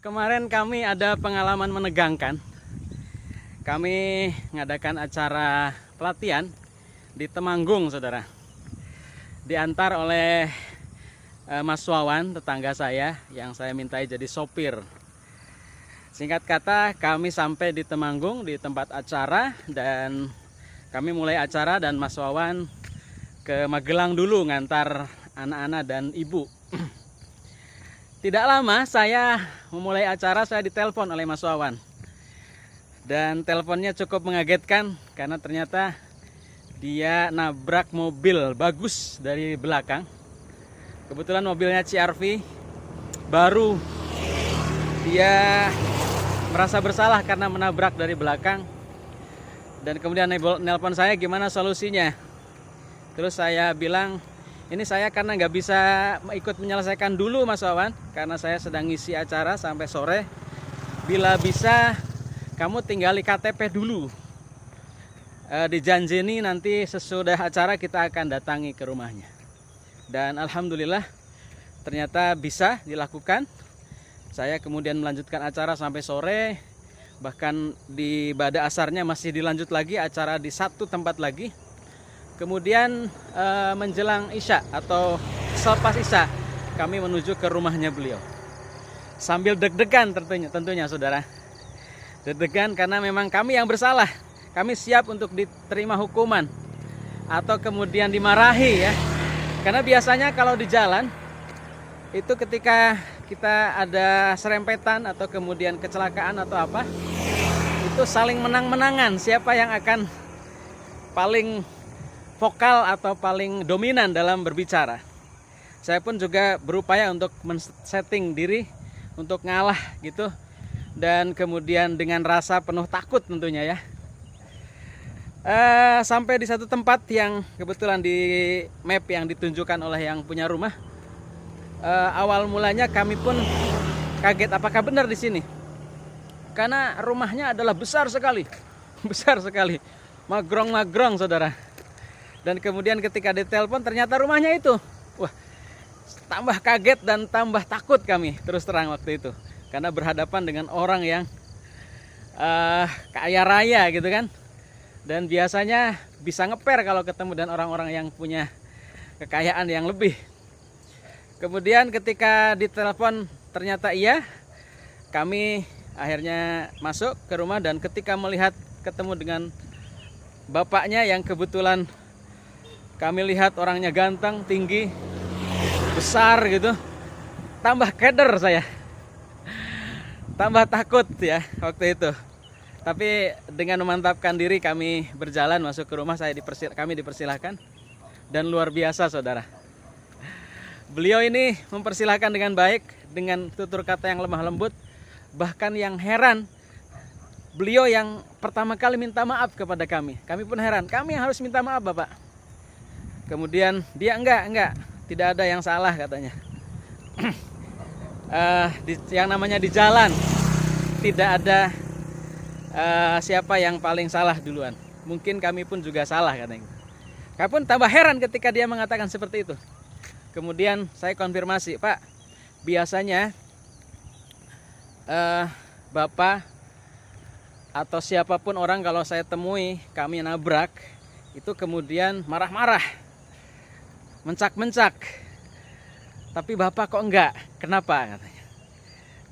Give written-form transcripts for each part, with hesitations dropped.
Kemarin kami ada pengalaman menegangkan. Kami mengadakan acara pelatihan di Temanggung, saudara. Diantar oleh Mas Wawan, tetangga saya, yang saya mintai jadi sopir. Singkat kata, kami sampai di Temanggung, di tempat acara, dan kami mulai acara dan Mas Wawan ke Magelang dulu ngantar anak-anak dan ibu. Tidak lama saya memulai acara, saya ditelepon oleh Mas Wawan. Dan teleponnya cukup mengagetkan karena ternyata dia nabrak mobil bagus dari belakang. Kebetulan mobilnya CR-V baru. Dia merasa bersalah karena menabrak dari belakang. Dan kemudian nelpon saya, gimana solusinya? Terus saya bilang, ini saya karena nggak bisa ikut menyelesaikan dulu Mas Wawan, karena saya sedang ngisi acara sampai sore. Bila bisa kamu tinggali KTP dulu. Dijanjini nanti sesudah acara kita akan datangi ke rumahnya. Dan alhamdulillah ternyata bisa dilakukan. Saya kemudian melanjutkan acara sampai sore. Bahkan di Bada Asarnya masih dilanjut lagi acara di satu tempat lagi. Kemudian menjelang Isya atau selepas Isya kami menuju ke rumahnya beliau. Sambil deg-degan tentunya saudara. Deg-degan karena memang kami yang bersalah. Kami siap untuk diterima hukuman atau kemudian dimarahi ya. Karena biasanya kalau di jalan itu ketika kita ada serempetan atau kemudian kecelakaan atau apa, itu saling menang-menangan siapa yang akan paling vokal atau paling dominan dalam berbicara. Saya pun juga berupaya untuk men-setting diri untuk ngalah gitu, dan kemudian dengan rasa penuh takut tentunya ya. Sampai di satu tempat yang kebetulan di map yang ditunjukkan oleh yang punya rumah. Awal mulanya kami pun kaget apakah benar di sini, karena rumahnya adalah besar sekali, magrong saudara. Dan kemudian ketika ditelepon ternyata rumahnya itu. Wah, tambah kaget dan tambah takut kami terus terang waktu itu. Karena berhadapan dengan orang yang kaya raya gitu kan. Dan biasanya bisa ngeper kalau ketemu dengan orang-orang yang punya kekayaan yang lebih. Kemudian ketika ditelepon ternyata iya, kami akhirnya masuk ke rumah dan ketika melihat ketemu dengan bapaknya yang kebetulan kami lihat orangnya ganteng, tinggi, besar gitu. Tambah keder saya. Tambah takut ya waktu itu. Tapi dengan memantapkan diri kami berjalan masuk ke rumah, kami dipersilahkan. Dan luar biasa saudara. Beliau ini mempersilahkan dengan baik, dengan tutur kata yang lemah lembut. Bahkan yang heran, beliau yang pertama kali minta maaf kepada kami. Kami pun heran, kami yang harus minta maaf Bapak. Kemudian dia enggak, tidak ada yang salah katanya. Yang namanya di jalan tidak ada siapa yang paling salah duluan. Mungkin kami pun juga salah katanya. Kami pun tambah heran ketika dia mengatakan seperti itu. Kemudian saya konfirmasi, Pak, biasanya Bapak atau siapapun orang kalau saya temui kami nabrak itu kemudian marah-marah, mencak-mencak. Tapi Bapak kok enggak? Kenapa? Katanya.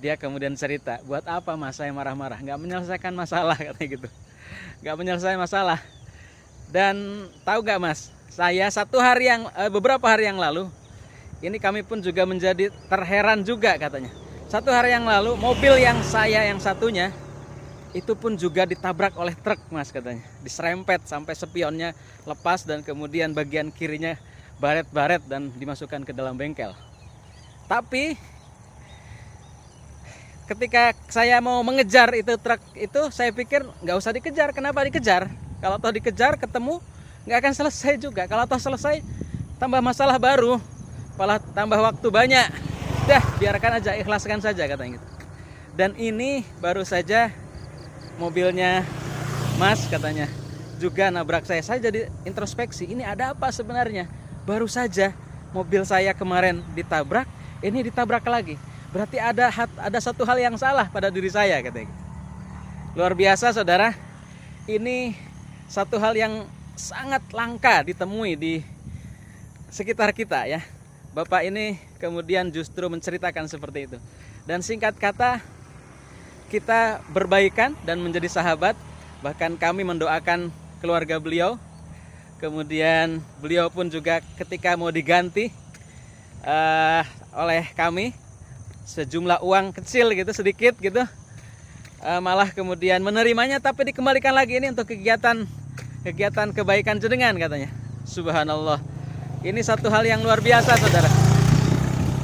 Dia kemudian cerita, buat apa Mas saya marah-marah? Enggak menyelesaikan masalah katanya gitu. Enggak menyelesaikan masalah. Dan tahu enggak Mas? Saya beberapa hari yang lalu, ini kami pun juga menjadi terheran juga katanya. Satu hari yang lalu mobil yang saya yang satunya itu pun juga ditabrak oleh truk Mas katanya. Diserempet sampai spionnya lepas dan kemudian bagian kirinya baret-baret dan dimasukkan ke dalam bengkel. Tapi ketika saya mau mengejar itu truk itu, saya pikir nggak usah dikejar. Kenapa dikejar? Kalau toh dikejar ketemu nggak akan selesai juga. Kalau toh selesai tambah masalah baru, malah tambah waktu banyak. Dah biarkan aja, ikhlaskan saja katanya gitu. Dan ini baru saja mobilnya Mas katanya juga nabrak saya. Saya jadi introspeksi, ini ada apa sebenarnya? Baru saja mobil saya kemarin ditabrak, ini ditabrak lagi. berarti ada satu hal yang salah pada diri saya, katanya. Luar biasa saudara, ini satu hal yang sangat langka ditemui di sekitar kita ya. Bapak ini kemudian justru menceritakan seperti itu. Dan singkat kata, kita berbaikan dan menjadi sahabat. Bahkan kami mendoakan keluarga beliau. Kemudian beliau pun juga ketika mau diganti oleh kami sejumlah uang kecil gitu, sedikit gitu, malah kemudian menerimanya, tapi dikembalikan lagi ini untuk kegiatan kebaikan jenengan, katanya. Subhanallah. Ini satu hal yang luar biasa saudara.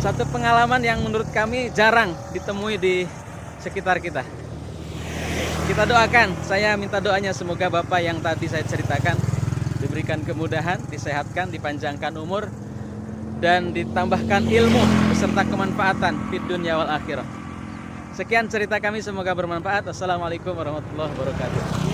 Satu pengalaman yang menurut kami jarang ditemui di sekitar kita. Kita doakan, saya minta doanya semoga Bapak yang tadi saya ceritakan diberikan kemudahan, disehatkan, dipanjangkan umur, dan ditambahkan ilmu beserta kemanfaatan di dunia wal akhirah. Sekian cerita kami, semoga bermanfaat. Assalamualaikum warahmatullahi wabarakatuh.